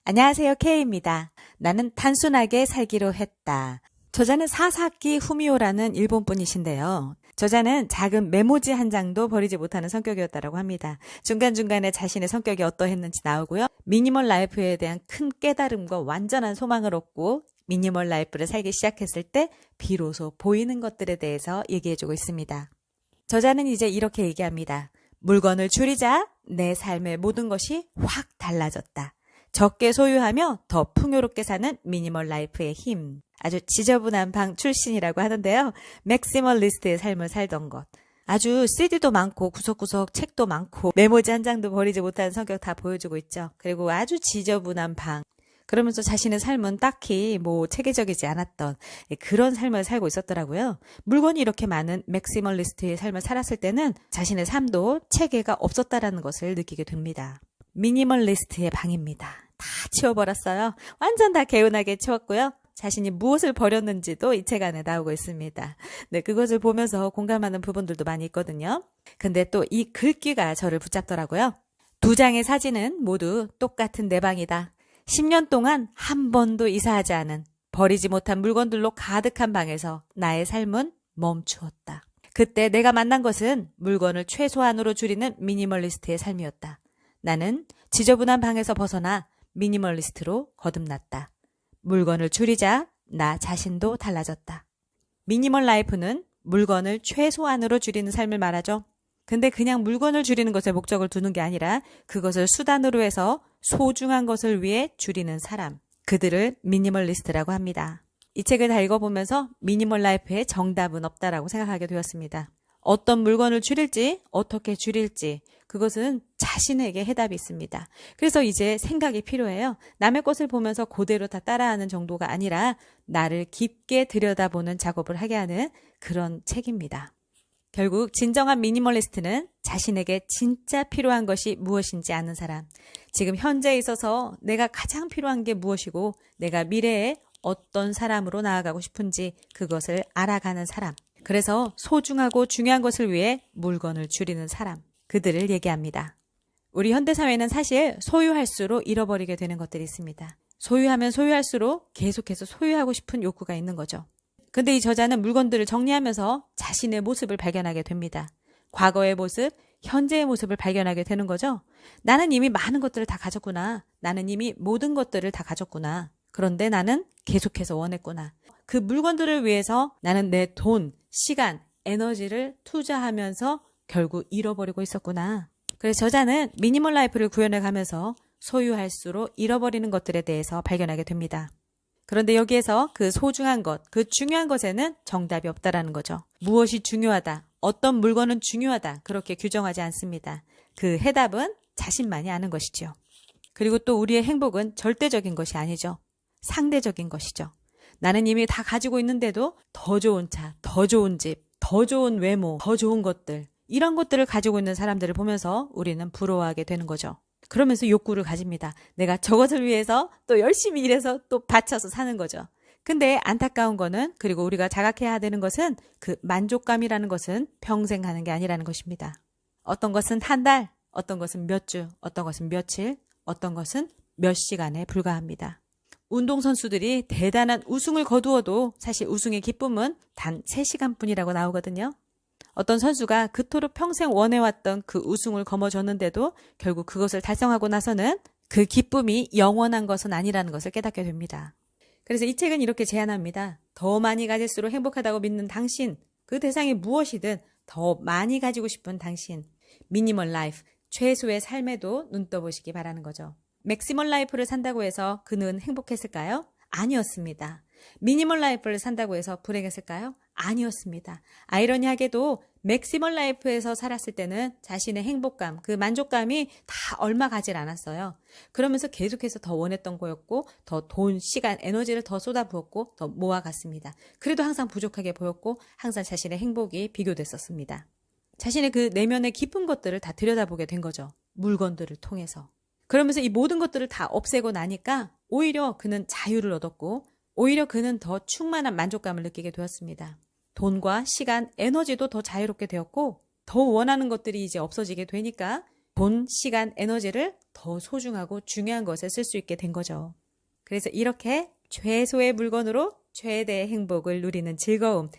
안녕하세요, K입니다. 나는 단순하게 살기로 했다. 저자는 사사키 후미오라는 일본 분이신데요. 저자는 작은 메모지 한 장도 버리지 못하는 성격이었다고 합니다. 중간중간에 자신의 성격이 어떠했는지 나오고요. 미니멀 라이프에 대한 큰 깨달음과 완전한 소망을 얻고 미니멀 라이프를 살기 시작했을 때 비로소 보이는 것들에 대해서 얘기해주고 있습니다. 저자는 이제 이렇게 얘기합니다. 물건을 줄이자 내 삶의 모든 것이 확 달라졌다. 적게 소유하며 더 풍요롭게 사는 미니멀 라이프의 힘. 아주 지저분한 방 출신이라고 하는데요. 맥시멀리스트의 삶을 살던 것. 아주 CD도 많고 구석구석 책도 많고 메모지 한 장도 버리지 못하는 성격 다 보여주고 있죠. 그리고 아주 지저분한 방. 그러면서 자신의 삶은 딱히 체계적이지 않았던 그런 삶을 살고 있었더라고요. 물건이 이렇게 많은 맥시멀리스트의 삶을 살았을 때는 자신의 삶도 체계가 없었다라는 것을 느끼게 됩니다. 미니멀리스트의 방입니다. 다 치워버렸어요. 완전 다 개운하게 치웠고요. 자신이 무엇을 버렸는지도 이 책 안에 나오고 있습니다. 네, 그것을 보면서 공감하는 부분들도 많이 있거든요. 근데 또 이 글귀가 저를 붙잡더라고요. 2장의 사진은 모두 똑같은 내 방이다. 10년 동안 한 번도 이사하지 않은 버리지 못한 물건들로 가득한 방에서 나의 삶은 멈추었다. 그때 내가 만난 것은 물건을 최소한으로 줄이는 미니멀리스트의 삶이었다. 나는 지저분한 방에서 벗어나 미니멀리스트로 거듭났다. 물건을 줄이자 나 자신도 달라졌다. 미니멀 라이프는 물건을 최소한으로 줄이는 삶을 말하죠. 근데 그냥 물건을 줄이는 것에 목적을 두는 게 아니라 그것을 수단으로 해서 소중한 것을 위해 줄이는 사람. 그들을 미니멀리스트라고 합니다. 이 책을 다 읽어보면서 미니멀 라이프에 정답은 없다라고 생각하게 되었습니다. 어떤 물건을 줄일지, 어떻게 줄일지 그것은 자신에게 해답이 있습니다. 그래서 이제 생각이 필요해요. 남의 것을 보면서 그대로 다 따라하는 정도가 아니라 나를 깊게 들여다보는 작업을 하게 하는 그런 책입니다. 결국 진정한 미니멀리스트는 자신에게 진짜 필요한 것이 무엇인지 아는 사람. 지금 현재에 있어서 내가 가장 필요한 게 무엇이고 내가 미래에 어떤 사람으로 나아가고 싶은지 그것을 알아가는 사람. 그래서 소중하고 중요한 것을 위해 물건을 줄이는 사람. 그들을 얘기합니다. 우리 현대사회는 사실 소유할수록 잃어버리게 되는 것들이 있습니다. 소유하면 소유할수록 계속해서 소유하고 싶은 욕구가 있는 거죠. 근데 이 저자는 물건들을 정리하면서 자신의 모습을 발견하게 됩니다. 과거의 모습, 현재의 모습을 발견하게 되는 거죠. 나는 이미 많은 것들을 다 가졌구나. 나는 이미 모든 것들을 다 가졌구나. 그런데 나는 계속해서 원했구나. 그 물건들을 위해서 나는 내 돈, 시간, 에너지를 투자하면서 결국 잃어버리고 있었구나. 그래서 저자는 미니멀 라이프를 구현해 가면서 소유할수록 잃어버리는 것들에 대해서 발견하게 됩니다. 그런데 여기에서 그 소중한 것, 그 중요한 것에는 정답이 없다라는 거죠. 무엇이 중요하다, 어떤 물건은 중요하다 그렇게 규정하지 않습니다. 그 해답은 자신만이 아는 것이죠. 그리고 또 우리의 행복은 절대적인 것이 아니죠. 상대적인 것이죠. 나는 이미 다 가지고 있는데도 더 좋은 차, 더 좋은 집, 더 좋은 외모, 더 좋은 것들 이런 것들을 가지고 있는 사람들을 보면서 우리는 부러워하게 되는 거죠. 그러면서 욕구를 가집니다. 내가 저것을 위해서 또 열심히 일해서 또 바쳐서 사는 거죠. 근데 안타까운 거는 그리고 우리가 자각해야 되는 것은 그 만족감이라는 것은 평생 하는 게 아니라는 것입니다. 어떤 것은 한 달, 어떤 것은 몇 주, 어떤 것은 며칠, 어떤 것은 몇 시간에 불과합니다. 운동선수들이 대단한 우승을 거두어도 사실 우승의 기쁨은 단 3시간뿐이라고 나오거든요. 어떤 선수가 그토록 평생 원해왔던 그 우승을 거머쥐었는데도 결국 그것을 달성하고 나서는 그 기쁨이 영원한 것은 아니라는 것을 깨닫게 됩니다. 그래서 이 책은 이렇게 제안합니다. 더 많이 가질수록 행복하다고 믿는 당신, 그 대상이 무엇이든 더 많이 가지고 싶은 당신, 미니멀 라이프, 최소의 삶에도 눈 떠보시기 바라는 거죠. 맥시멀 라이프를 산다고 해서 그는 행복했을까요? 아니었습니다. 미니멀 라이프를 산다고 해서 불행했을까요? 아니었습니다. 아이러니하게도 맥시멀 라이프에서 살았을 때는 자신의 행복감, 그 만족감이 다 얼마 가질 않았어요. 그러면서 계속해서 더 원했던 거였고 더 돈, 시간, 에너지를 더 쏟아부었고 더 모아갔습니다. 그래도 항상 부족하게 보였고 항상 자신의 행복이 비교됐었습니다. 자신의 그 내면의 깊은 것들을 다 들여다보게 된 거죠. 물건들을 통해서. 그러면서 이 모든 것들을 다 없애고 나니까 오히려 그는 자유를 얻었고 오히려 그는 더 충만한 만족감을 느끼게 되었습니다. 돈과 시간, 에너지도 더 자유롭게 되었고 더 원하는 것들이 이제 없어지게 되니까 돈, 시간, 에너지를 더 소중하고 중요한 것에 쓸 수 있게 된 거죠. 그래서 이렇게 최소의 물건으로 최대의 행복을 누리는 즐거움,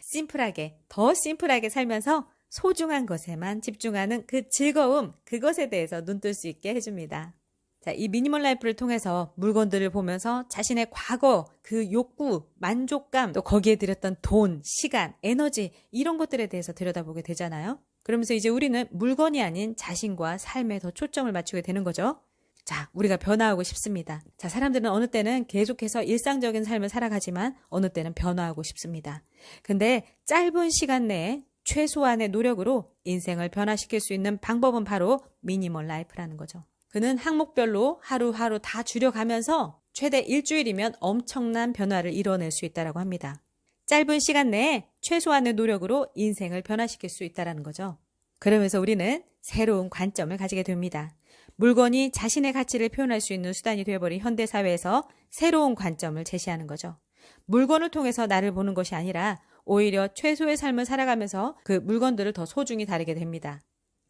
더 심플하게 살면서 소중한 것에만 집중하는 그 즐거움, 그것에 대해서 눈뜰 수 있게 해줍니다. 자, 이 미니멀 라이프를 통해서 물건들을 보면서 자신의 과거, 그 욕구, 만족감, 또 거기에 들였던 돈, 시간, 에너지 이런 것들에 대해서 들여다보게 되잖아요. 그러면서 이제 우리는 물건이 아닌 자신과 삶에 더 초점을 맞추게 되는 거죠. 자, 우리가 변화하고 싶습니다. 자, 사람들은 어느 때는 계속해서 일상적인 삶을 살아가지만 어느 때는 변화하고 싶습니다. 근데 짧은 시간 내에 최소한의 노력으로 인생을 변화시킬 수 있는 방법은 바로 미니멀 라이프라는 거죠. 그는 항목별로 하루하루 다 줄여가면서 최대 일주일이면 엄청난 변화를 이뤄낼 수 있다고 합니다. 짧은 시간 내에 최소한의 노력으로 인생을 변화시킬 수 있다는 거죠. 그러면서 우리는 새로운 관점을 가지게 됩니다. 물건이 자신의 가치를 표현할 수 있는 수단이 되어버린 현대사회에서 새로운 관점을 제시하는 거죠. 물건을 통해서 나를 보는 것이 아니라 오히려 최소의 삶을 살아가면서 그 물건들을 더 소중히 다루게 됩니다.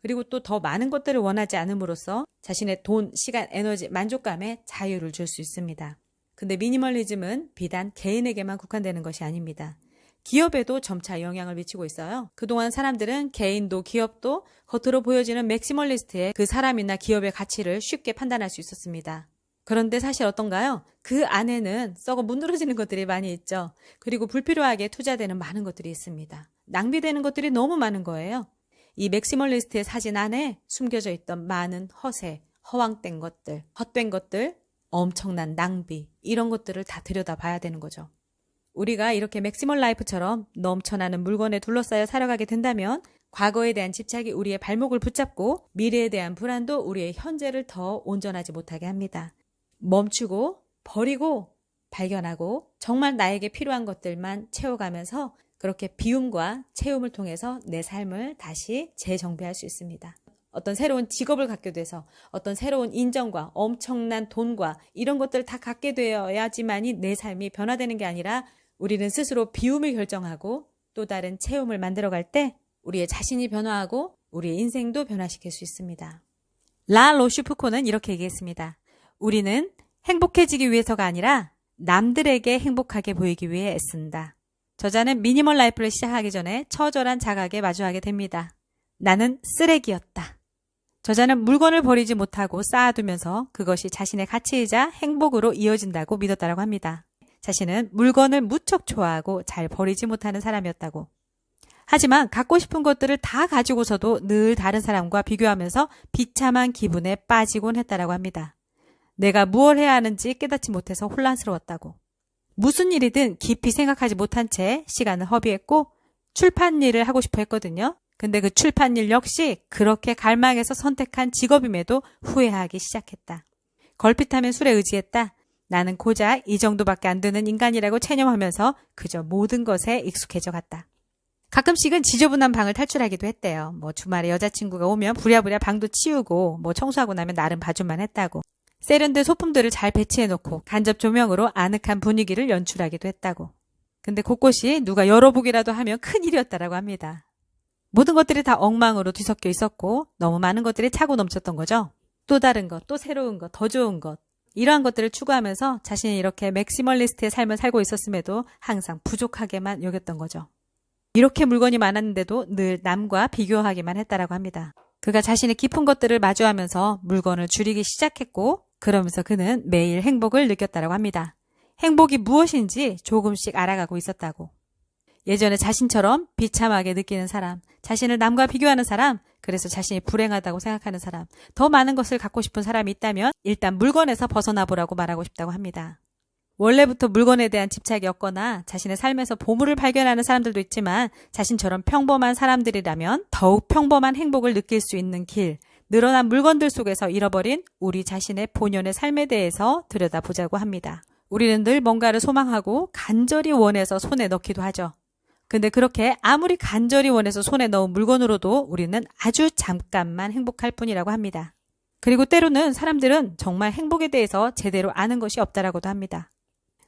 그리고 또 더 많은 것들을 원하지 않음으로써 자신의 돈, 시간, 에너지, 만족감에 자유를 줄 수 있습니다. 근데 미니멀리즘은 비단 개인에게만 국한되는 것이 아닙니다. 기업에도 점차 영향을 미치고 있어요. 그동안 사람들은 개인도 기업도 겉으로 보여지는 맥시멀리스트의 그 사람이나 기업의 가치를 쉽게 판단할 수 있었습니다. 그런데 사실 어떤가요? 그 안에는 썩어 문드러지는 것들이 많이 있죠. 그리고 불필요하게 투자되는 많은 것들이 있습니다. 낭비되는 것들이 너무 많은 거예요. 이 맥시멀리스트의 사진 안에 숨겨져 있던 많은 허세, 허황된 것들, 헛된 것들, 엄청난 낭비 이런 것들을 다 들여다봐야 되는 거죠. 우리가 이렇게 맥시멀 라이프처럼 넘쳐나는 물건에 둘러싸여 살아가게 된다면 과거에 대한 집착이 우리의 발목을 붙잡고 미래에 대한 불안도 우리의 현재를 더 온전하지 못하게 합니다. 멈추고 버리고 발견하고 정말 나에게 필요한 것들만 채워가면서 그렇게 비움과 채움을 통해서 내 삶을 다시 재정비할 수 있습니다. 어떤 새로운 직업을 갖게 돼서 어떤 새로운 인정과 엄청난 돈과 이런 것들을 다 갖게 되어야지만이 내 삶이 변화되는 게 아니라 우리는 스스로 비움을 결정하고 또 다른 체험을 만들어갈 때 우리의 자신이 변화하고 우리의 인생도 변화시킬 수 있습니다. 라 로슈프코는 이렇게 얘기했습니다. 우리는 행복해지기 위해서가 아니라 남들에게 행복하게 보이기 위해 애쓴다. 저자는 미니멀 라이프를 시작하기 전에 처절한 자각에 마주하게 됩니다. 나는 쓰레기였다. 저자는 물건을 버리지 못하고 쌓아두면서 그것이 자신의 가치이자 행복으로 이어진다고 믿었다고 합니다. 자신은 물건을 무척 좋아하고 잘 버리지 못하는 사람이었다고. 하지만 갖고 싶은 것들을 다 가지고서도 늘 다른 사람과 비교하면서 비참한 기분에 빠지곤 했다고 합니다. 내가 무엇을 해야 하는지 깨닫지 못해서 혼란스러웠다고. 무슨 일이든 깊이 생각하지 못한 채 시간을 허비했고 출판 일을 하고 싶어 했거든요. 근데 그 출판 일 역시 그렇게 갈망해서 선택한 직업임에도 후회하기 시작했다. 걸핏하면 술에 의지했다. 나는 고작 이 정도밖에 안 되는 인간이라고 체념하면서 그저 모든 것에 익숙해져 갔다. 가끔씩은 지저분한 방을 탈출하기도 했대요. 주말에 여자친구가 오면 부랴부랴 방도 치우고 청소하고 나면 나름 봐줄만 했다고. 세련된 소품들을 잘 배치해놓고 간접 조명으로 아늑한 분위기를 연출하기도 했다고. 근데 곳곳이 누가 열어보기라도 하면 큰일이었다라고 합니다. 모든 것들이 다 엉망으로 뒤섞여 있었고 너무 많은 것들이 차고 넘쳤던 거죠. 또 다른 것, 또 새로운 것, 더 좋은 것. 이러한 것들을 추구하면서 자신이 이렇게 맥시멀리스트의 삶을 살고 있었음에도 항상 부족하게만 여겼던 거죠. 이렇게 물건이 많았는데도 늘 남과 비교하기만 했다라고 합니다. 그가 자신의 깊은 것들을 마주하면서 물건을 줄이기 시작했고 그러면서 그는 매일 행복을 느꼈다라고 합니다. 행복이 무엇인지 조금씩 알아가고 있었다고. 예전에 자신처럼 비참하게 느끼는 사람, 자신을 남과 비교하는 사람, 그래서 자신이 불행하다고 생각하는 사람, 더 많은 것을 갖고 싶은 사람이 있다면 일단 물건에서 벗어나 보라고 말하고 싶다고 합니다. 원래부터 물건에 대한 집착이 없거나 자신의 삶에서 보물을 발견하는 사람들도 있지만 자신처럼 평범한 사람들이라면 더욱 평범한 행복을 느낄 수 있는 길, 늘어난 물건들 속에서 잃어버린 우리 자신의 본연의 삶에 대해서 들여다보자고 합니다. 우리는 늘 뭔가를 소망하고 간절히 원해서 손에 넣기도 하죠. 근데 그렇게 아무리 간절히 원해서 손에 넣은 물건으로도 우리는 아주 잠깐만 행복할 뿐이라고 합니다. 그리고 때로는 사람들은 정말 행복에 대해서 제대로 아는 것이 없다라고도 합니다.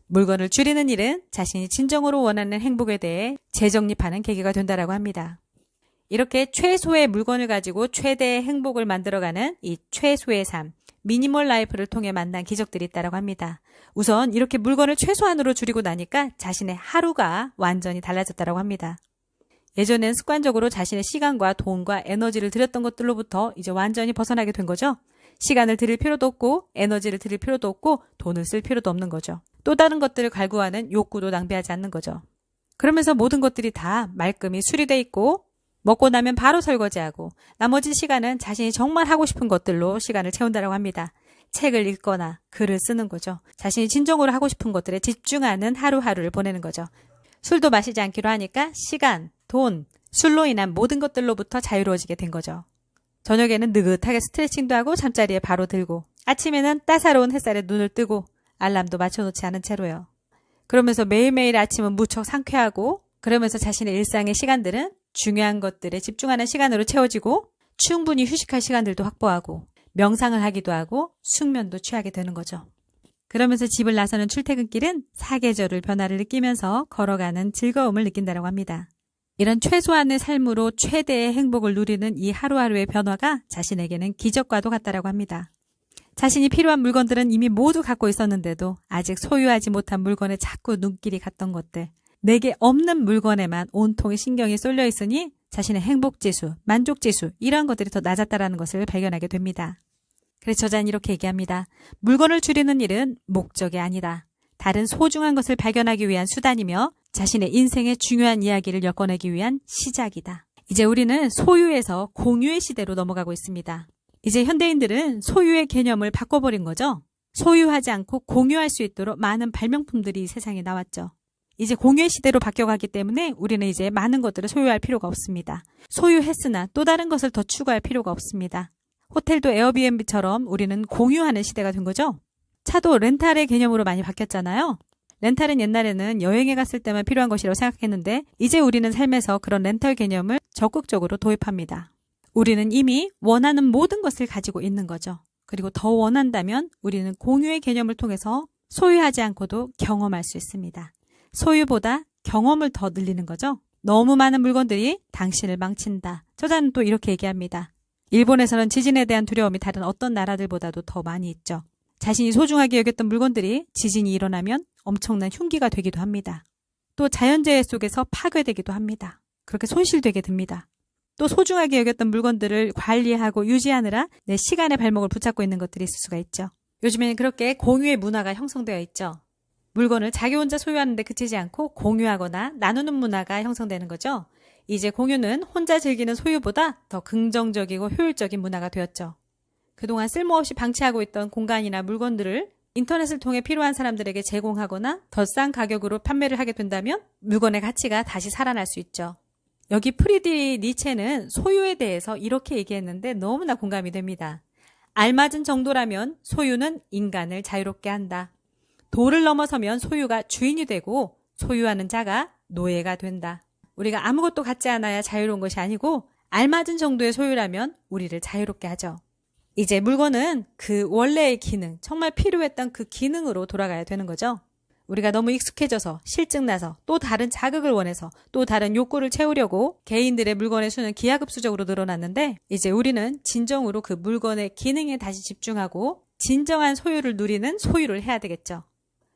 물건을 줄이는 일은 자신이 진정으로 원하는 행복에 대해 재정립하는 계기가 된다라고 합니다. 이렇게 최소의 물건을 가지고 최대의 행복을 만들어가는 이 최소의 삶, 미니멀 라이프를 통해 만난 기적들이 있다고 합니다. 우선 이렇게 물건을 최소한으로 줄이고 나니까 자신의 하루가 완전히 달라졌다고 합니다. 예전엔 습관적으로 자신의 시간과 돈과 에너지를 들였던 것들로부터 이제 완전히 벗어나게 된 거죠. 시간을 들일 필요도 없고 에너지를 들일 필요도 없고 돈을 쓸 필요도 없는 거죠. 또 다른 것들을 갈구하는 욕구도 낭비하지 않는 거죠. 그러면서 모든 것들이 다 말끔히 수리돼 있고 먹고 나면 바로 설거지하고 나머지 시간은 자신이 정말 하고 싶은 것들로 시간을 채운다고 합니다. 책을 읽거나 글을 쓰는 거죠. 자신이 진정으로 하고 싶은 것들에 집중하는 하루하루를 보내는 거죠. 술도 마시지 않기로 하니까 시간, 돈, 술로 인한 모든 것들로부터 자유로워지게 된 거죠. 저녁에는 느긋하게 스트레칭도 하고 잠자리에 바로 들고 아침에는 따사로운 햇살에 눈을 뜨고 알람도 맞춰놓지 않은 채로요. 그러면서 매일매일 아침은 무척 상쾌하고 그러면서 자신의 일상의 시간들은 중요한 것들에 집중하는 시간으로 채워지고 충분히 휴식할 시간들도 확보하고 명상을 하기도 하고 숙면도 취하게 되는 거죠. 그러면서 집을 나서는 출퇴근길은 사계절의 변화를 느끼면서 걸어가는 즐거움을 느낀다고 합니다. 이런 최소한의 삶으로 최대의 행복을 누리는 이 하루하루의 변화가 자신에게는 기적과도 같다고 합니다. 자신이 필요한 물건들은 이미 모두 갖고 있었는데도 아직 소유하지 못한 물건에 자꾸 눈길이 갔던 것들, 내게 없는 물건에만 온통의 신경이 쏠려 있으니 자신의 행복지수, 만족지수 이러한 것들이 더 낮았다는 것을 발견하게 됩니다. 그래서 저자는 이렇게 얘기합니다. 물건을 줄이는 일은 목적이 아니다. 다른 소중한 것을 발견하기 위한 수단이며 자신의 인생의 중요한 이야기를 엮어내기 위한 시작이다. 이제 우리는 소유에서 공유의 시대로 넘어가고 있습니다. 이제 현대인들은 소유의 개념을 바꿔버린 거죠. 소유하지 않고 공유할 수 있도록 많은 발명품들이 세상에 나왔죠. 이제 공유의 시대로 바뀌어가기 때문에 우리는 이제 많은 것들을 소유할 필요가 없습니다. 소유했으나 또 다른 것을 더 추구할 필요가 없습니다. 호텔도 에어비앤비처럼 우리는 공유하는 시대가 된 거죠. 차도 렌탈의 개념으로 많이 바뀌었잖아요. 렌탈은 옛날에는 여행에 갔을 때만 필요한 것이라고 생각했는데 이제 우리는 삶에서 그런 렌탈 개념을 적극적으로 도입합니다. 우리는 이미 원하는 모든 것을 가지고 있는 거죠. 그리고 더 원한다면 우리는 공유의 개념을 통해서 소유하지 않고도 경험할 수 있습니다. 소유보다 경험을 더 늘리는 거죠. 너무 많은 물건들이 당신을 망친다. 저자는 또 이렇게 얘기합니다. 일본에서는 지진에 대한 두려움이 다른 어떤 나라들보다도 더 많이 있죠. 자신이 소중하게 여겼던 물건들이 지진이 일어나면 엄청난 흉기가 되기도 합니다. 또 자연재해 속에서 파괴되기도 합니다. 그렇게 손실되게 됩니다. 또 소중하게 여겼던 물건들을 관리하고 유지하느라 내 시간의 발목을 붙잡고 있는 것들이 있을 수가 있죠. 요즘에는 그렇게 공유의 문화가 형성되어 있죠. 물건을 자기 혼자 소유하는데 그치지 않고 공유하거나 나누는 문화가 형성되는 거죠. 이제 공유는 혼자 즐기는 소유보다 더 긍정적이고 효율적인 문화가 되었죠. 그동안 쓸모없이 방치하고 있던 공간이나 물건들을 인터넷을 통해 필요한 사람들에게 제공하거나 더 싼 가격으로 판매를 하게 된다면 물건의 가치가 다시 살아날 수 있죠. 여기 프리드리히 니체는 소유에 대해서 이렇게 얘기했는데 너무나 공감이 됩니다. 알맞은 정도라면 소유는 인간을 자유롭게 한다. 도를 넘어서면 소유가 주인이 되고 소유하는 자가 노예가 된다. 우리가 아무것도 갖지 않아야 자유로운 것이 아니고 알맞은 정도의 소유라면 우리를 자유롭게 하죠. 이제 물건은 그 원래의 기능, 정말 필요했던 그 기능으로 돌아가야 되는 거죠. 우리가 너무 익숙해져서 실증나서 또 다른 자극을 원해서 또 다른 욕구를 채우려고 개인들의 물건의 수는 기하급수적으로 늘어났는데 이제 우리는 진정으로 그 물건의 기능에 다시 집중하고 진정한 소유를 누리는 소유를 해야 되겠죠.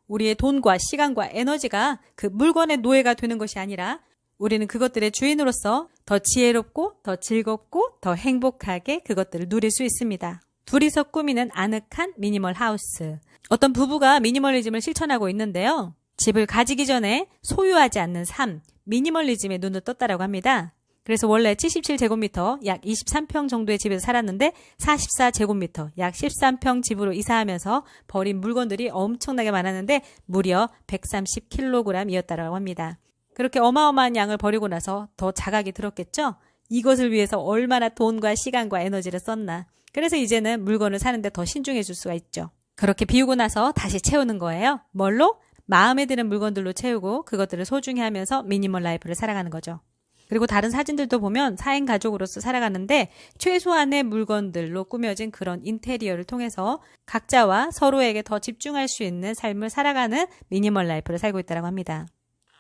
우리의 돈과 시간과 에너지가 그 물건의 노예가 되는 것이 아니라 우리는 그것들의 주인으로서 더 지혜롭고 더 즐겁고 더 행복하게 그것들을 누릴 수 있습니다. 둘이서 꾸미는 아늑한 미니멀 하우스. 어떤 부부가 미니멀리즘을 실천하고 있는데요. 집을 가지기 전에 소유하지 않는 삶, 미니멀리즘에 눈을 떴다라고 합니다. 그래서 원래 77제곱미터, 약 23평 정도의 집에서 살았는데 44제곱미터, 약 13평 집으로 이사하면서 버린 물건들이 엄청나게 많았는데 무려 130kg이었다고 합니다. 그렇게 어마어마한 양을 버리고 나서 더 자각이 들었겠죠? 이것을 위해서 얼마나 돈과 시간과 에너지를 썼나. 그래서 이제는 물건을 사는데 더 신중해 줄 수가 있죠. 그렇게 비우고 나서 다시 채우는 거예요. 뭘로? 마음에 드는 물건들로 채우고 그것들을 소중히 하면서 미니멀 라이프를 살아가는 거죠. 그리고 다른 사진들도 보면 4인 가족으로서 살아가는데 최소한의 물건들로 꾸며진 그런 인테리어를 통해서 각자와 서로에게 더 집중할 수 있는 삶을 살아가는 미니멀 라이프를 살고 있다고 합니다.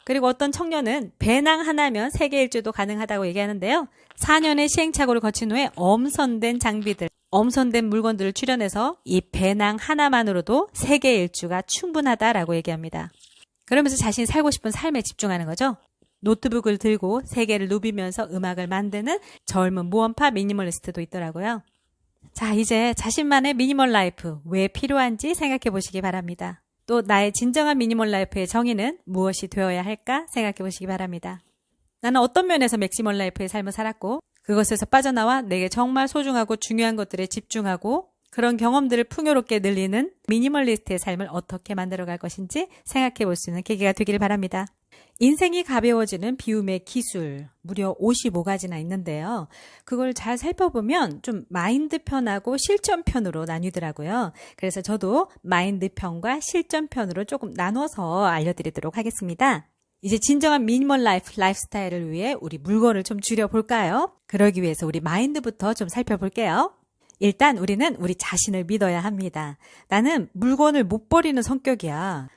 그리고 어떤 청년은 배낭 하나면 세계 일주도 가능하다고 얘기하는데요. 4년의 시행착오를 거친 후에 엄선된 장비들, 엄선된 물건들을 출연해서 이 배낭 하나만으로도 세계 일주가 충분하다라고 얘기합니다. 그러면서 자신이 살고 싶은 삶에 집중하는 거죠. 노트북을 들고 세계를 누비면서 음악을 만드는 젊은 모험파 미니멀리스트도 있더라고요. 자, 이제 자신만의 미니멀 라이프 왜 필요한지 생각해 보시기 바랍니다. 또 나의 진정한 미니멀 라이프의 정의는 무엇이 되어야 할까 생각해 보시기 바랍니다. 나는 어떤 면에서 맥시멀 라이프의 삶을 살았고 그것에서 빠져나와 내게 정말 소중하고 중요한 것들에 집중하고 그런 경험들을 풍요롭게 늘리는 미니멀리스트의 삶을 어떻게 만들어갈 것인지 생각해 볼 수 있는 계기가 되길 바랍니다. 인생이 가벼워지는 비움의 기술, 무려 55가지나 있는데요. 그걸 잘 살펴보면 좀 마인드 편하고 실전 편으로 나뉘더라고요. 그래서 저도 마인드 편과 실전 편으로 조금 나눠서 알려드리도록 하겠습니다. 이제 진정한 미니멀 라이프스타일을 위해 우리 물건을 좀 줄여볼까요? 그러기 위해서 우리 마인드부터 좀 살펴볼게요. 일단 우리는 우리 자신을 믿어야 합니다. 나는 물건을 못 버리는 성격이야.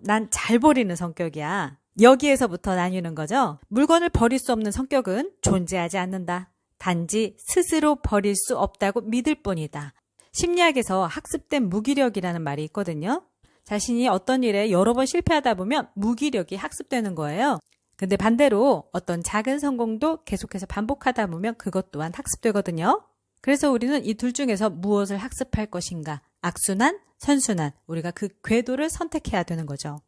난 잘 버리는 성격이야. 여기에서부터 나뉘는 거죠. 물건을 버릴 수 없는 성격은 존재하지 않는다. 단지 스스로 버릴 수 없다고 믿을 뿐이다. 심리학에서 학습된 무기력이라는 말이 있거든요. 자신이 어떤 일에 여러 번 실패하다 보면 무기력이 학습되는 거예요. 근데 반대로 어떤 작은 성공도 계속해서 반복하다 보면 그것 또한 학습되거든요. 그래서 우리는 이 둘 중에서 무엇을 학습할 것인가? 악순환, 선순환. 우리가 그 궤도를 선택해야 되는 거죠.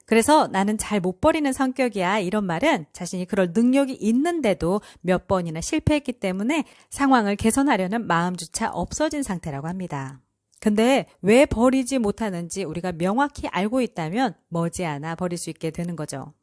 그래서 나는 잘 못 버리는 성격이야. 이런 말은 자신이 그럴 능력이 있는데도 몇 번이나 실패했기 때문에 상황을 개선하려는 마음조차 없어진 상태라고 합니다. 근데 왜 버리지 못하는지 우리가 명확히 알고 있다면 머지않아 버릴 수 있게 되는 거죠.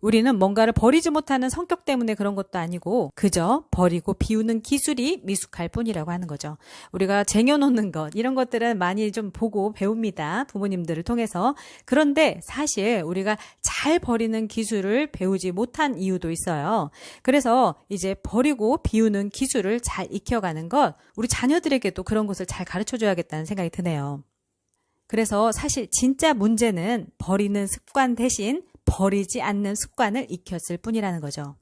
우리는 뭔가를 버리지 못하는 성격 때문에 그런 것도 아니고 그저 버리고 비우는 기술이 미숙할 뿐이라고 하는 거죠. 우리가 쟁여놓는 것 이런 것들은 많이 좀 보고 배웁니다. 부모님들을 통해서. 그런데 사실 우리가 잘 버리는 기술을 배우지 못한 이유도 있어요. 그래서 이제 버리고 비우는 기술을 잘 익혀가는 것 우리 자녀들에게도 그런 것을 잘 가르쳐줘야겠다는 생각이 드네요. 그래서 사실 진짜 문제는 버리는 습관 대신 버리지 않는 습관을 익혔을 뿐이라는 거죠.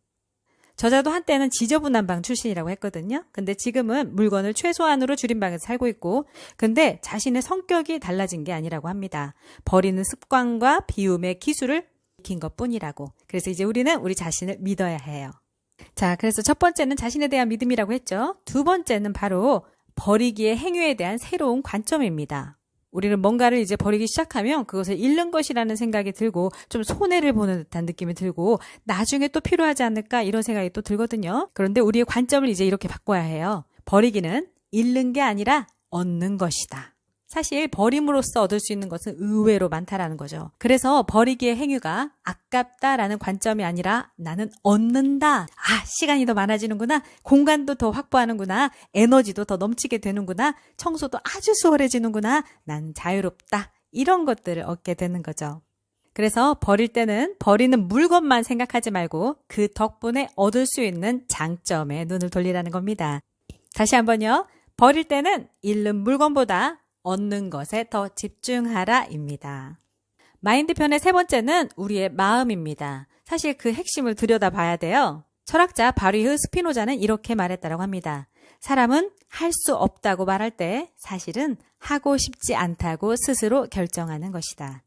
저자도 한때는 지저분한 방 출신이라고 했거든요. 근데 지금은 물건을 최소한으로 줄인 방에서 살고 있고 근데 자신의 성격이 달라진 게 아니라고 합니다. 버리는 습관과 비움의 기술을 익힌 것뿐이라고. 그래서 이제 우리는 우리 자신을 믿어야 해요. 자, 그래서 첫 번째는 자신에 대한 믿음이라고 했죠. 두 번째는 바로 버리기의 행위에 대한 새로운 관점입니다. 우리는 뭔가를 이제 버리기 시작하면 그것을 잃는 것이라는 생각이 들고 좀 손해를 보는 듯한 느낌이 들고 나중에 또 필요하지 않을까 이런 생각이 또 들거든요. 그런데 우리의 관점을 이제 이렇게 바꿔야 해요. 버리기는 잃는 게 아니라 얻는 것이다. 사실 버림으로써 얻을 수 있는 것은 의외로 많다라는 거죠. 그래서 버리기의 행위가 아깝다라는 관점이 아니라 나는 얻는다. 시간이 더 많아지는구나. 공간도 더 확보하는구나. 에너지도 더 넘치게 되는구나. 청소도 아주 수월해지는구나. 난 자유롭다. 이런 것들을 얻게 되는 거죠. 그래서 버릴 때는 버리는 물건만 생각하지 말고 그 덕분에 얻을 수 있는 장점에 눈을 돌리라는 겁니다. 다시 한번요. 버릴 때는 잃는 물건보다 얻는 것에 더 집중하라입니다. 마인드 편의 세 번째는 우리의 마음입니다. 사실 그 핵심을 들여다봐야 돼요. 철학자 바리흐 스피노자는 이렇게 말했다고 합니다. 사람은 할 수 없다고 말할 때 사실은 하고 싶지 않다고 스스로 결정하는 것이다.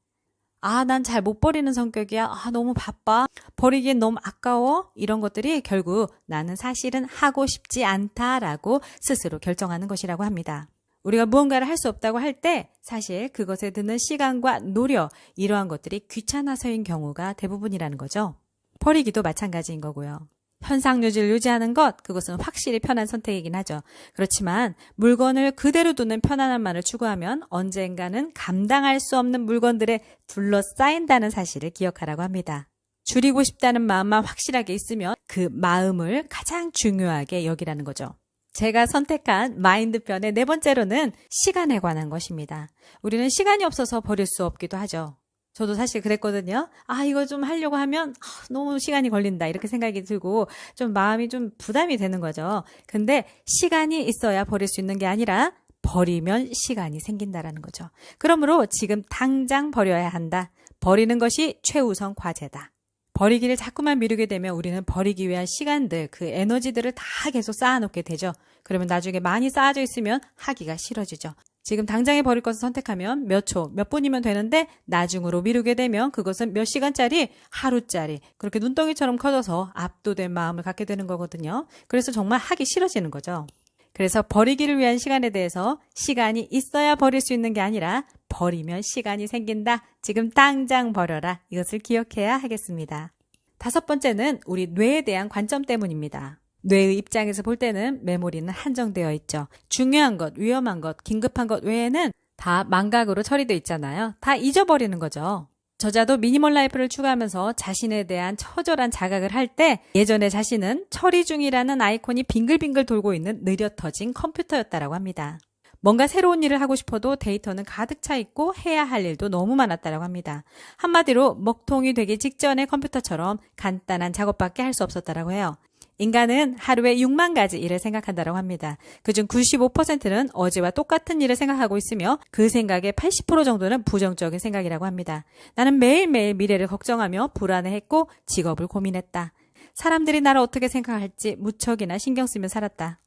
난 잘 못 버리는 성격이야. 너무 바빠. 버리기엔 너무 아까워. 이런 것들이 결국 나는 사실은 하고 싶지 않다라고 스스로 결정하는 것이라고 합니다. 우리가 무언가를 할 수 없다고 할 때 사실 그것에 드는 시간과 노력 이러한 것들이 귀찮아서인 경우가 대부분이라는 거죠. 버리기도 마찬가지인 거고요. 현상 유지를 유지하는 것 그것은 확실히 편한 선택이긴 하죠. 그렇지만 물건을 그대로 두는 편안함만을 추구하면 언젠가는 감당할 수 없는 물건들에 둘러싸인다는 사실을 기억하라고 합니다. 줄이고 싶다는 마음만 확실하게 있으면 그 마음을 가장 중요하게 여기라는 거죠. 제가 선택한 마인드 편의 네 번째로는 시간에 관한 것입니다. 우리는 시간이 없어서 버릴 수 없기도 하죠. 저도 사실 그랬거든요. 이거 좀 하려고 하면 너무 시간이 걸린다 이렇게 생각이 들고 좀 마음이 좀 부담이 되는 거죠. 근데 시간이 있어야 버릴 수 있는 게 아니라 버리면 시간이 생긴다라는 거죠. 그러므로 지금 당장 버려야 한다. 버리는 것이 최우선 과제다. 버리기를 자꾸만 미루게 되면 우리는 버리기 위한 시간들, 그 에너지들을 다 계속 쌓아놓게 되죠. 그러면 나중에 많이 쌓아져 있으면 하기가 싫어지죠. 지금 당장에 버릴 것을 선택하면 몇 초, 몇 분이면 되는데 나중으로 미루게 되면 그것은 몇 시간짜리, 하루짜리 그렇게 눈덩이처럼 커져서 압도된 마음을 갖게 되는 거거든요. 그래서 정말 하기 싫어지는 거죠. 그래서 버리기를 위한 시간에 대해서 시간이 있어야 버릴 수 있는 게 아니라 버리면 시간이 생긴다. 지금 당장 버려라. 이것을 기억해야 하겠습니다. 5번째는 우리 뇌에 대한 관점 때문입니다. 뇌의 입장에서 볼 때는 메모리는 한정되어 있죠. 중요한 것, 위험한 것, 긴급한 것 외에는 다 망각으로 처리되어 있잖아요. 다 잊어버리는 거죠. 저자도 미니멀 라이프를 추구하면서 자신에 대한 처절한 자각을 할 때 예전의 자신은 처리 중이라는 아이콘이 빙글빙글 돌고 있는 느려 터진 컴퓨터였다고 합니다. 뭔가 새로운 일을 하고 싶어도 데이터는 가득 차 있고 해야 할 일도 너무 많았다고 합니다. 한마디로 먹통이 되기 직전의 컴퓨터처럼 간단한 작업밖에 할 수 없었다고 해요. 인간은 하루에 6만 가지 일을 생각한다고 합니다. 그중 95%는 어제와 똑같은 일을 생각하고 있으며 그 생각의 80% 정도는 부정적인 생각이라고 합니다. 나는 매일매일 미래를 걱정하며 불안해했고 직업을 고민했다. 사람들이 나를 어떻게 생각할지 무척이나 신경 쓰며 살았다.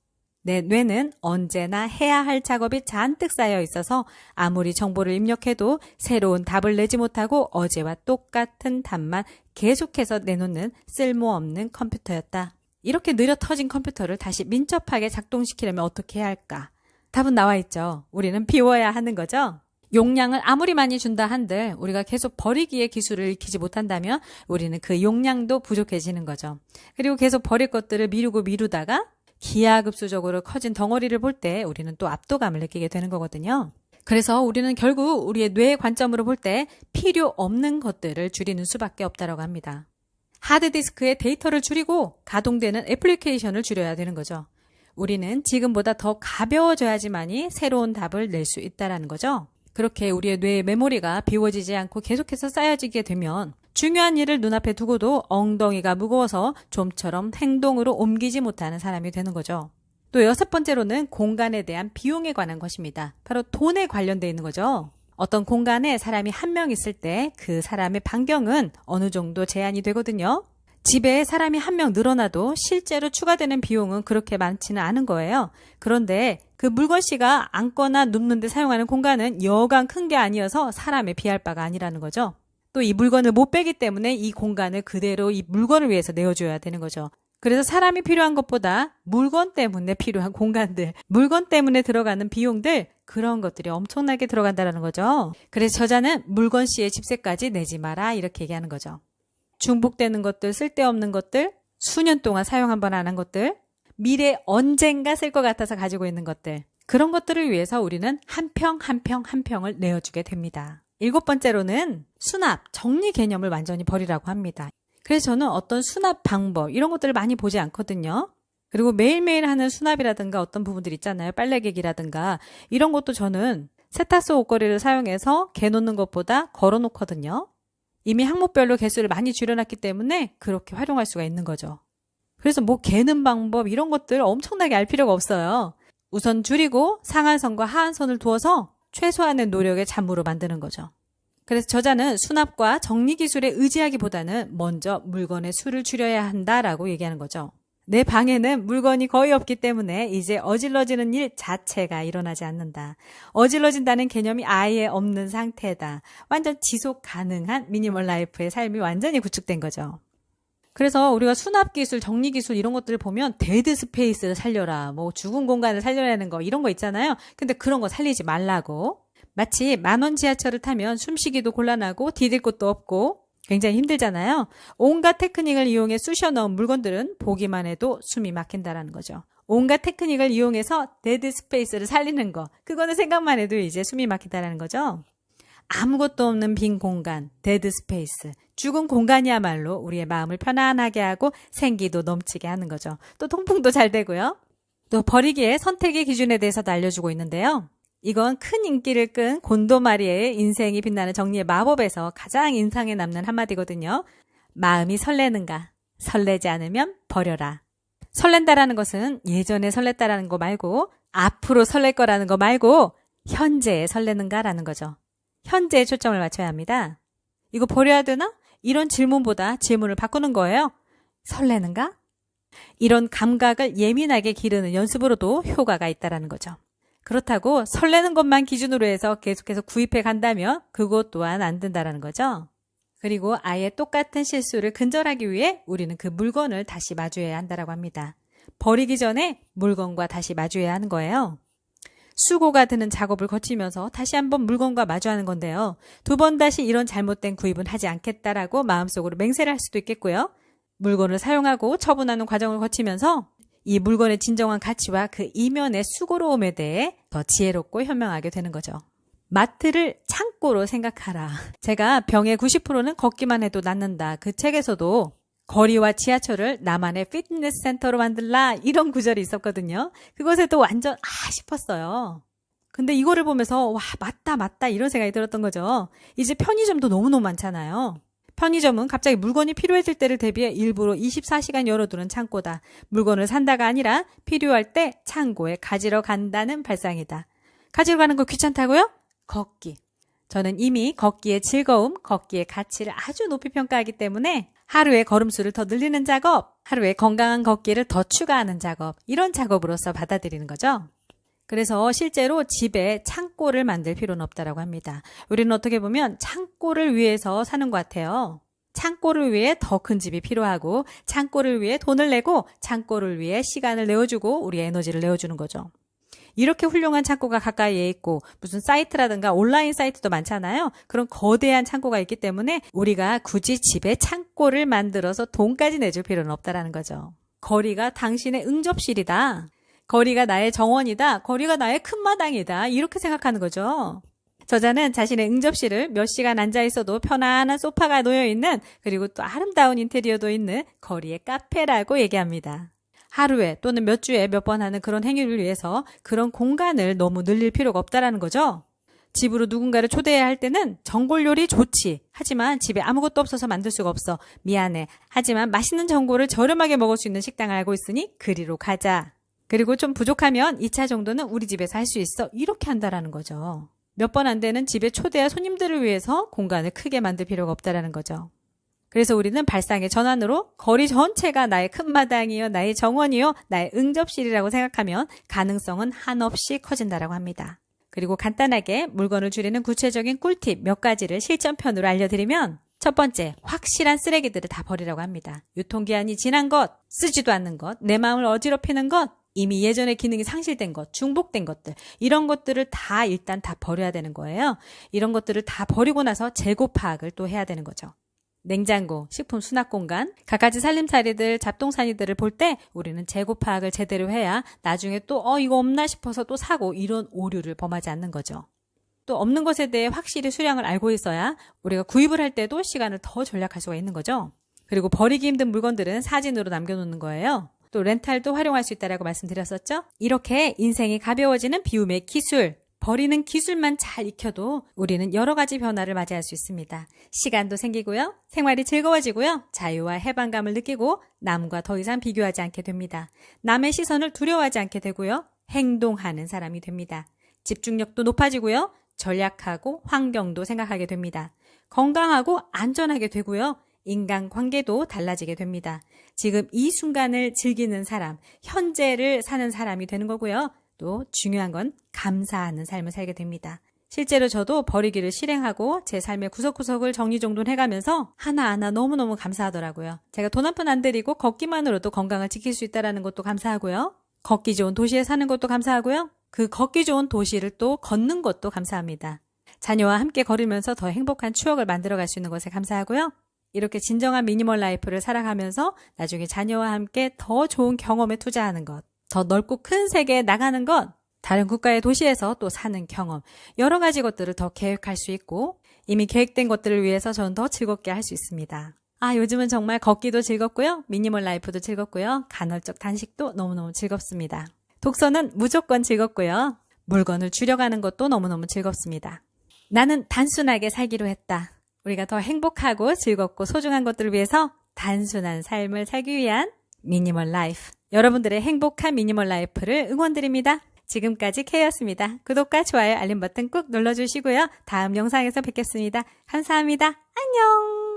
내 뇌는 언제나 해야 할 작업이 잔뜩 쌓여 있어서 아무리 정보를 입력해도 새로운 답을 내지 못하고 어제와 똑같은 답만 계속해서 내놓는 쓸모없는 컴퓨터였다. 이렇게 느려 터진 컴퓨터를 다시 민첩하게 작동시키려면 어떻게 해야 할까? 답은 나와 있죠. 우리는 비워야 하는 거죠. 용량을 아무리 많이 준다 한들 우리가 계속 버리기의 기술을 익히지 못한다면 우리는 그 용량도 부족해지는 거죠. 그리고 계속 버릴 것들을 미루다가 기하급수적으로 커진 덩어리를 볼 때 우리는 또 압도감을 느끼게 되는 거거든요. 그래서 우리는 결국 우리의 뇌의 관점으로 볼 때 필요 없는 것들을 줄이는 수밖에 없다고 합니다. 하드디스크의 데이터를 줄이고 가동되는 애플리케이션을 줄여야 되는 거죠. 우리는 지금보다 더 가벼워져야지만이 새로운 답을 낼 수 있다는 거죠. 그렇게 우리의 뇌의 메모리가 비워지지 않고 계속해서 쌓여지게 되면 중요한 일을 눈앞에 두고도 엉덩이가 무거워서 좀처럼 행동으로 옮기지 못하는 사람이 되는 거죠. 또 6번째로는 공간에 대한 비용에 관한 것입니다. 바로 돈에 관련되어 있는 거죠. 어떤 공간에 사람이 한 명 있을 때 그 사람의 반경은 어느 정도 제한이 되거든요. 집에 사람이 한 명 늘어나도 실제로 추가되는 비용은 그렇게 많지는 않은 거예요. 그런데 그 물건씨가 앉거나 눕는 데 사용하는 공간은 여간 큰 게 아니어서 사람에 비할 바가 아니라는 거죠. 또 이 물건을 못 빼기 때문에 이 공간을 그대로 이 물건을 위해서 내어줘야 되는 거죠. 그래서 사람이 필요한 것보다 물건 때문에 필요한 공간들, 물건 때문에 들어가는 비용들, 그런 것들이 엄청나게 들어간다는 거죠. 그래서 저자는 물건씨의 집세까지 내지 마라 이렇게 얘기하는 거죠. 중복되는 것들, 쓸데없는 것들, 수년 동안 사용 한 번 안 한 것들, 미래 언젠가 쓸 것 같아서 가지고 있는 것들, 그런 것들을 위해서 우리는 한 평 한 평 한 평을 내어주게 됩니다. 7번째로는 수납, 정리 개념을 완전히 버리라고 합니다. 그래서 저는 어떤 수납 방법 이런 것들을 많이 보지 않거든요. 그리고 매일매일 하는 수납이라든가 어떤 부분들 있잖아요. 빨래개기라든가 이런 것도 저는 세탁소 옷걸이를 사용해서 개놓는 것보다 걸어놓거든요. 이미 항목별로 개수를 많이 줄여놨기 때문에 그렇게 활용할 수가 있는 거죠. 그래서 뭐 개는 방법 이런 것들 엄청나게 알 필요가 없어요. 우선 줄이고 상한선과 하한선을 두어서 최소한의 노력의 잠으로 만드는 거죠. 그래서 저자는 수납과 정리 기술에 의지하기보다는 먼저 물건의 수를 줄여야 한다라고 얘기하는 거죠. 내 방에는 물건이 거의 없기 때문에 이제 어질러지는 일 자체가 일어나지 않는다. 어질러진다는 개념이 아예 없는 상태다. 완전 지속 가능한 미니멀 라이프의 삶이 완전히 구축된 거죠. 그래서 우리가 수납 기술, 정리 기술 이런 것들을 보면 데드 스페이스를 살려라, 뭐 죽은 공간을 살려내는 거 이런 거 있잖아요. 근데 그런 거 살리지 말라고. 마치 10,000원 지하철을 타면 숨쉬기도 곤란하고 디딜 곳도 없고 굉장히 힘들잖아요. 온갖 테크닉을 이용해 쑤셔 넣은 물건들은 보기만 해도 숨이 막힌다라는 거죠. 온갖 테크닉을 이용해서 데드 스페이스를 살리는 거, 그거는 생각만 해도 이제 숨이 막힌다라는 거죠. 아무것도 없는 빈 공간, 데드 스페이스, 죽은 공간이야말로 우리의 마음을 편안하게 하고 생기도 넘치게 하는 거죠. 또 통풍도 잘 되고요. 또 버리기의 선택의 기준에 대해서도 알려주고 있는데요. 이건 큰 인기를 끈 곤도마리에의 인생이 빛나는 정리의 마법에서 가장 인상에 남는 한마디거든요. 마음이 설레는가? 설레지 않으면 버려라. 설렌다라는 것은 예전에 설렜다라는 거 말고 앞으로 설렐 거라는 거 말고 현재에 설레는가라는 거죠. 현재에 초점을 맞춰야 합니다. 이거 버려야 되나? 이런 질문보다 질문을 바꾸는 거예요. 설레는가? 이런 감각을 예민하게 기르는 연습으로도 효과가 있다는 거죠. 그렇다고 설레는 것만 기준으로 해서 계속해서 구입해 간다면 그것 또한 안 된다는 거죠. 그리고 아예 똑같은 실수를 근절하기 위해 우리는 그 물건을 다시 마주해야 한다고 합니다. 버리기 전에 물건과 다시 마주해야 하는 거예요. 수고가 드는 작업을 거치면서 다시 한번 물건과 마주하는 건데요. 2번 다시 이런 잘못된 구입은 하지 않겠다라고 마음속으로 맹세를 할 수도 있겠고요. 물건을 사용하고 처분하는 과정을 거치면서 이 물건의 진정한 가치와 그 이면의 수고로움에 대해 더 지혜롭고 현명하게 되는 거죠. 마트를 창고로 생각하라. 제가 병의 90%는 걷기만 해도 낫는다. 그 책에서도 거리와 지하철을 나만의 피트니스 센터로 만들라 이런 구절이 있었거든요. 그것에도 완전 싶었어요. 근데 이거를 보면서 와 맞다 이런 생각이 들었던 거죠. 이제 편의점도 너무너무 많잖아요. 편의점은 갑자기 물건이 필요해질 때를 대비해 일부러 24시간 열어두는 창고다. 물건을 산다가 아니라 필요할 때 창고에 가지러 간다는 발상이다. 가지러 가는 거 귀찮다고요? 걷기. 저는 이미 걷기의 즐거움, 걷기의 가치를 아주 높이 평가하기 때문에 하루의 걸음수를 더 늘리는 작업, 하루에 건강한 걷기를 더 추가하는 작업, 이런 작업으로서 받아들이는 거죠. 그래서 실제로 집에 창고를 만들 필요는 없다고 합니다. 우리는 어떻게 보면 창고를 위해서 사는 것 같아요. 창고를 위해 더 큰 집이 필요하고 창고를 위해 돈을 내고 창고를 위해 시간을 내어주고 우리 에너지를 내어주는 거죠. 이렇게 훌륭한 창고가 가까이에 있고 무슨 사이트라든가 온라인 사이트도 많잖아요. 그런 거대한 창고가 있기 때문에 우리가 굳이 집에 창고를 만들어서 돈까지 내줄 필요는 없다는 거죠. 거리가 당신의 응접실이다. 거리가 나의 정원이다. 거리가 나의 큰 마당이다. 이렇게 생각하는 거죠. 저자는 자신의 응접실을 몇 시간 앉아 있어도 편안한 소파가 놓여있는 그리고 또 아름다운 인테리어도 있는 거리의 카페라고 얘기합니다. 하루에 또는 몇 주에 몇 번 하는 그런 행위를 위해서 그런 공간을 너무 늘릴 필요가 없다는 거죠. 집으로 누군가를 초대해야 할 때는 전골 요리 좋지. 하지만 집에 아무것도 없어서 만들 수가 없어. 미안해. 하지만 맛있는 전골을 저렴하게 먹을 수 있는 식당을 알고 있으니 그리로 가자. 그리고 좀 부족하면 2차 정도는 우리 집에서 할 수 있어. 이렇게 한다는 거죠. 몇 번 안 되는 집에 초대할 손님들을 위해서 공간을 크게 만들 필요가 없다는 거죠. 그래서 우리는 발상의 전환으로 거리 전체가 나의 큰 마당이요, 나의 정원이요, 나의 응접실이라고 생각하면 가능성은 한없이 커진다고 합니다. 그리고 간단하게 물건을 줄이는 구체적인 꿀팁 몇 가지를 실전편으로 알려드리면 첫 번째, 확실한 쓰레기들을 다 버리라고 합니다. 유통기한이 지난 것, 쓰지도 않는 것, 내 마음을 어지럽히는 것, 이미 예전의 기능이 상실된 것, 중복된 것들 이런 것들을 다 일단 다 버려야 되는 거예요. 이런 것들을 다 버리고 나서 재고 파악을 또 해야 되는 거죠. 냉장고, 식품 수납 공간, 갖가지 살림살이들, 잡동사니들을 볼 때 우리는 재고 파악을 제대로 해야 나중에 또 이거 없나 싶어서 또 사고 이런 오류를 범하지 않는 거죠. 또 없는 것에 대해 확실히 수량을 알고 있어야 우리가 구입을 할 때도 시간을 더 절약할 수가 있는 거죠. 그리고 버리기 힘든 물건들은 사진으로 남겨놓는 거예요. 또 렌탈도 활용할 수 있다고 말씀드렸었죠. 이렇게 인생이 가벼워지는 비움의 기술, 버리는 기술만 잘 익혀도 우리는 여러 가지 변화를 맞이할 수 있습니다. 시간도 생기고요. 생활이 즐거워지고요. 자유와 해방감을 느끼고 남과 더 이상 비교하지 않게 됩니다. 남의 시선을 두려워하지 않게 되고요. 행동하는 사람이 됩니다. 집중력도 높아지고요. 전략하고 환경도 생각하게 됩니다. 건강하고 안전하게 되고요. 인간관계도 달라지게 됩니다. 지금 이 순간을 즐기는 사람, 현재를 사는 사람이 되는 거고요. 또 중요한 건 감사하는 삶을 살게 됩니다. 실제로 저도 버리기를 실행하고 제 삶의 구석구석을 정리정돈해가면서 하나하나 너무너무 감사하더라고요. 제가 돈 한 푼 안 들이고 걷기만으로도 건강을 지킬 수 있다는 것도 감사하고요. 걷기 좋은 도시에 사는 것도 감사하고요. 그 걷기 좋은 도시를 또 걷는 것도 감사합니다. 자녀와 함께 걸으면서 더 행복한 추억을 만들어갈 수 있는 것에 감사하고요. 이렇게 진정한 미니멀 라이프를 살아가면서 나중에 자녀와 함께 더 좋은 경험에 투자하는 것, 더 넓고 큰 세계에 나가는 것, 다른 국가의 도시에서 또 사는 경험, 여러 가지 것들을 더 계획할 수 있고 이미 계획된 것들을 위해서 저는 더 즐겁게 할 수 있습니다. 요즘은 정말 걷기도 즐겁고요. 미니멀 라이프도 즐겁고요. 간헐적 단식도 너무너무 즐겁습니다. 독서는 무조건 즐겁고요. 물건을 줄여가는 것도 너무너무 즐겁습니다. 나는 단순하게 살기로 했다. 우리가 더 행복하고 즐겁고 소중한 것들을 위해서 단순한 삶을 살기 위한 미니멀 라이프. 여러분들의 행복한 미니멀 라이프를 응원드립니다. 지금까지 K였습니다. 구독과 좋아요, 알림 버튼 꾹 눌러주시고요. 다음 영상에서 뵙겠습니다. 감사합니다. 안녕!